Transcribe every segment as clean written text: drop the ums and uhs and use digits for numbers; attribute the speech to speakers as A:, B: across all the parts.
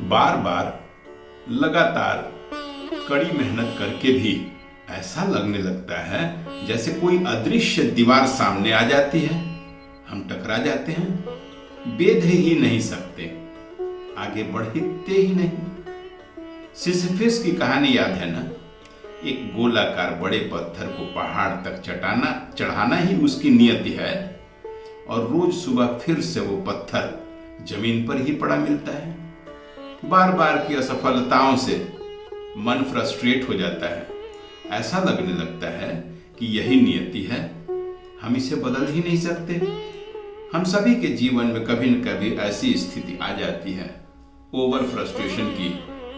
A: बार बार लगातार कड़ी मेहनत करके भी ऐसा लगने लगता है जैसे कोई अदृश्य दीवार सामने आ जाती है। हम टकरा जाते हैं, बेध ही नहीं सकते, आगे बढ़ते ही नहीं। सिसिफस की कहानी याद है ना? एक गोलाकार बड़े पत्थर को पहाड़ तक चढ़ाना ही उसकी नियति है, और रोज सुबह फिर से वो पत्थर जमीन पर ही पड़ा मिलता है। बार बार की असफलताओं से मन फ्रस्ट्रेट हो जाता है। ऐसा लगने लगता है कि यही नियति है, हम इसे बदल ही नहीं सकते। हम सभी के जीवन में कभी न कभी ऐसी स्थिति आ जाती है, ओवर फ्रस्ट्रेशन की,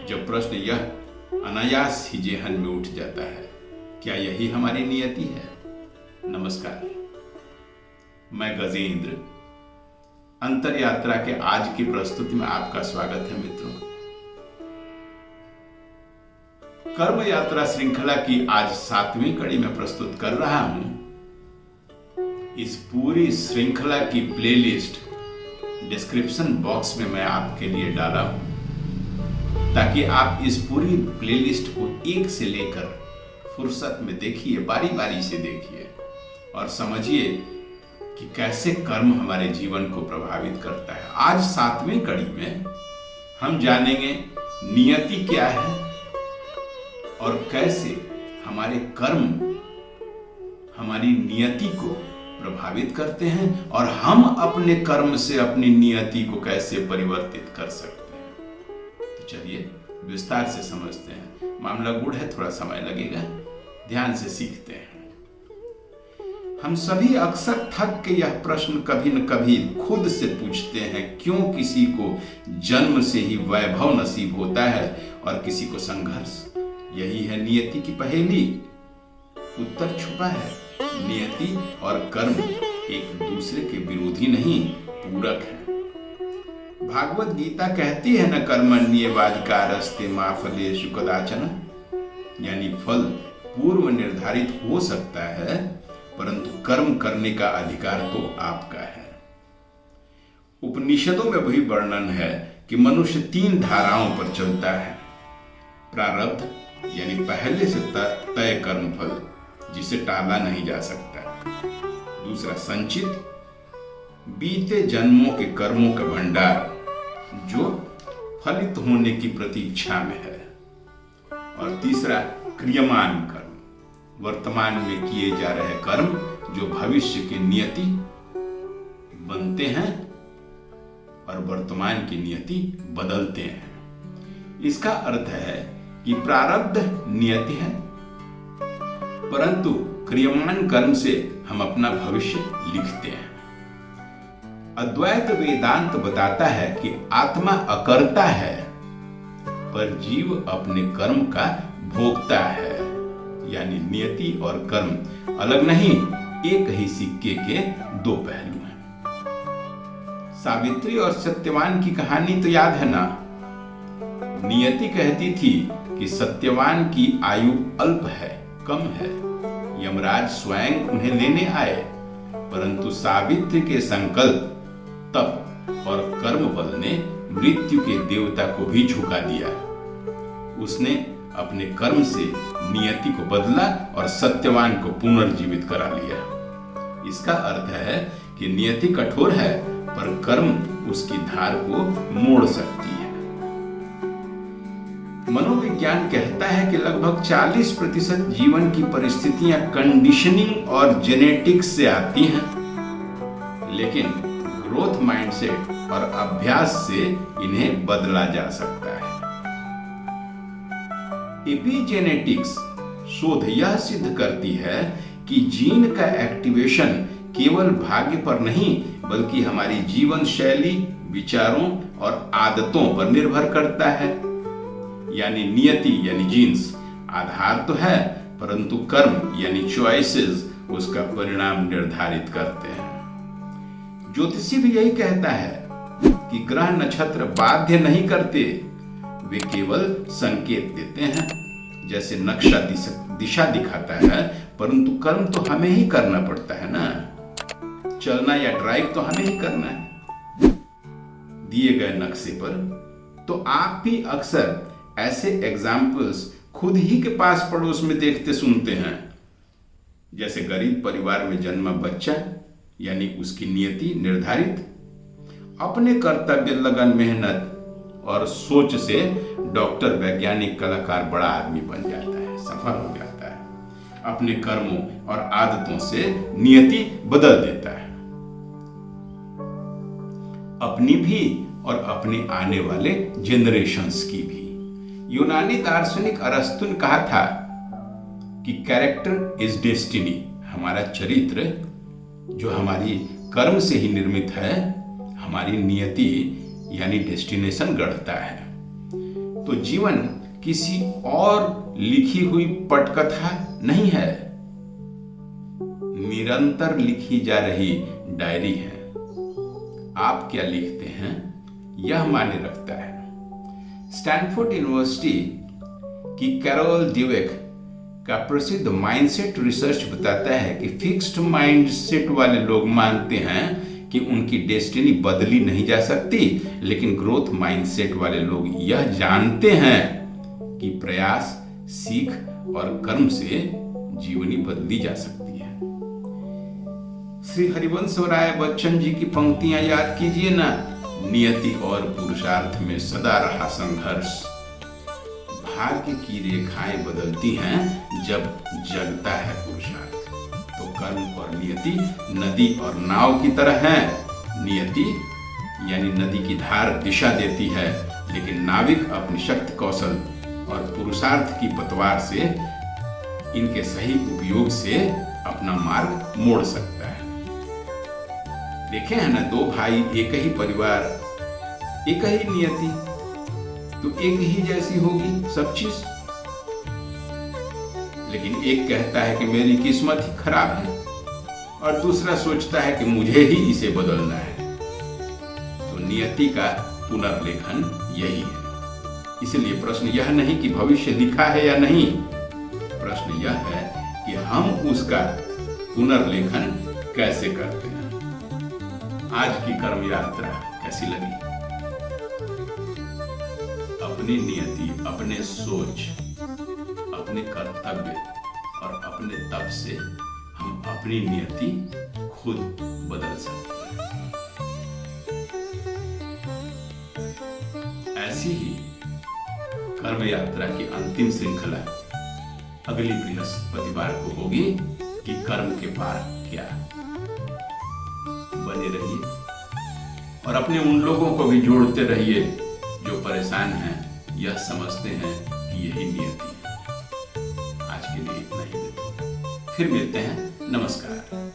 A: जब प्रश्न यह अनायास ही जेहन में उठ जाता है, क्या यही हमारी नियति है? नमस्कार, मैं गजेंद्र। अंतर यात्रा के आज की प्रस्तुति में आपका स्वागत है मित्रों। कर्म यात्रा श्रृंखला की आज 7वीं कड़ी में प्रस्तुत कर रहा हूं। इस पूरी श्रृंखला की प्लेलिस्ट डिस्क्रिप्शन बॉक्स में मैं आपके लिए डाला हूं, ताकि आप इस पूरी प्लेलिस्ट को एक से लेकर फुर्सत में देखिए, बारी बारी से देखिए और समझिए कि कैसे कर्म हमारे जीवन को प्रभावित करता है। आज 7वीं कड़ी में हम जानेंगे नियति क्या है और कैसे हमारे कर्म हमारी नियति को प्रभावित करते हैं, और हम अपने कर्म से अपनी नियति को कैसे परिवर्तित कर सकते हैं। तो चलिए विस्तार से समझते हैं। मामला गूढ़ है, थोड़ा समय लगेगा, ध्यान से सीखते हैं। हम सभी अक्सर थक के यह प्रश्न कभी न कभी खुद से पूछते हैं, क्यों किसी को जन्म से ही वैभव नसीब होता है और किसी को संघर्ष? यही है नियति की पहेली। उत्तर छुपा है, नियति और कर्म एक दूसरे के विरोधी नहीं, पूरक हैं। भागवत गीता कहती है न, कर्मण्येवाधिकारस्ते मा फलेषु कदाचन, यानी फल पूर्व निर्धारित हो सकता है, परंतु कर्म करने का अधिकार तो आपका है। उपनिषदों में वही वर्णन है कि मनुष्य 3 धाराओं पर चलता है। प्रारब्ध यानी पहले से तय कर्म फल, जिसे टाला नहीं जा सकता। दूसरा संचित, बीते जन्मों के कर्मों का भंडार, जो फलित होने की प्रतीक्षा में है। और तीसरा क्रियमान कर्म, वर्तमान में किए जा रहे कर्म जो भविष्य की नियति बनते हैं और वर्तमान की नियति बदलते हैं। इसका अर्थ है कि प्रारब्ध नियति है, परंतु क्रियमान कर्म से हम अपना भविष्य लिखते हैं। अद्वैत वेदांत बताता है कि आत्मा अकर्ता है, पर जीव अपने कर्म का भोक्ता है। यानी नियति और कर्म अलग नहीं, एक ही सिक्के के 2 पहलू हैं। सावित्री और सत्यवान की कहानी तो याद है ना? नियति कहती थी कि सत्यवान की आयु अल्प है, कम है। यमराज स्वयं उन्हें लेने आए, परंतु सावित्री के संकल्प, तप और कर्म बल ने मृत्यु के देवता को भी झुका दिया। उसने अपने कर्म से नियति को बदला और सत्यवान को पुनर्जीवित करा लिया। इसका अर्थ है कि नियति कठोर है, पर कर्म उसकी धार को मोड़ सकती है। मनोविज्ञान कहता है कि लगभग 40% जीवन की परिस्थितियां कंडीशनिंग और जेनेटिक्स से आती हैं, लेकिन ग्रोथ माइंडसेट और अभ्यास से इन्हें बदला जा सकता है। एपिजेनेटिक्स शोध यह सिद्ध करती है कि जीन का एक्टिवेशन केवल भाग्य पर नहीं, बल्कि हमारी जीवन शैली, विचारों और आदतों पर निर्भर करता है। यानी नियति यानी जीन्स आधार तो है, परंतु कर्म यानी चॉइसेस उसका परिणाम निर्धारित करते हैं। ज्योतिषी भी यही कहता है कि ग्रह नक्षत्र बाध्य नहीं करते, वे केवल संकेत देते हैं। जैसे नक्शा दिशा दिखाता है, परंतु कर्म तो हमें ही करना पड़ता है ना। चलना या ड्राइव तो हमें ही करना है। दिए गए नक्शे पर तो आप भी अक्सर ऐसे एग्जाम्पल्स खुद ही के पास पड़ोस में देखते सुनते हैं। जैसे गरीब परिवार में जन्मा बच्चा, यानी उसकी नियति निर्धारित, अपने कर्तव्य, लगन, मेहनत और सोच से डॉक्टर, वैज्ञानिक, कलाकार, बड़ा आदमी बन जाता है, सफल हो जाता है। अपने कर्मों और आदतों से नियति बदल देता है, अपनी भी और अपने आने वाले जनरेशंस की भी। यूनानी दार्शनिक अरस्तु ने कहा था कि कैरेक्टर इज डेस्टिनी, हमारा चरित्र जो हमारी कर्म से ही निर्मित है, हमारी नियति यानी डेस्टिनेशन गढ़ता है। तो जीवन किसी और लिखी हुई पटकथा नहीं है, निरंतर लिखी जा रही डायरी है। आप क्या लिखते हैं यह मायने रखता है। स्टैनफोर्ड यूनिवर्सिटी की कैरोल ड्वेक का प्रसिद्ध माइंडसेट रिसर्च बताता है कि फिक्स्ड माइंडसेट वाले लोग मानते हैं कि उनकी डेस्टिनी बदली नहीं जा सकती, लेकिन ग्रोथ माइंडसेट वाले लोग यह जानते हैं कि प्रयास, सीख और कर्म से जीवनी बदली जा सकती है। श्री हरिवंश राय बच्चन जी की पंक्तियां याद कीजिए ना, नियति और पुरुषार्थ में सदा रहा संघर्ष, भाग्य की रेखाएं बदलती हैं जब जगता है पुरुषार्थ। तो कर्म और नियति नदी और नाव की तरह हैं। नियति यानी नदी की धार दिशा देती है, लेकिन नाविक अपनी शक्ति, कौशल और पुरुषार्थ की पतवार से, इनके सही उपयोग से अपना मार्ग मोड़ सकता है। देखे हैं ना, दो भाई, एक ही परिवार, एक ही नियति, तो एक ही जैसी होगी सब चीज। लेकिन एक कहता है कि मेरी किस्मत ही खराब है और दूसरा सोचता है कि मुझे ही इसे बदलना है। तो नियति का पुनर्लेखन यही है। इसलिए प्रश्न यह नहीं कि भविष्य लिखा है या नहीं, प्रश्न यह है कि हम उसका पुनर्लेखन कैसे करते हैं। आज की कर्म यात्रा कैसी लगी? अपनी नियति, अपने सोच, अपने कर्तव्य और अपने तप से हम अपनी नियति खुद बदल सकते हैं। ऐसी ही कर्म यात्रा की अंतिम श्रृंखला अगली बृहस्पतिवार को होगी कि कर्म के पार क्या। बने रहिए और अपने उन लोगों को भी जोड़ते रहिए जो परेशान हैं, यह समझते हैं कि यही नियति है। आज के लिए इतना ही, फिर मिलते हैं। नमस्कार।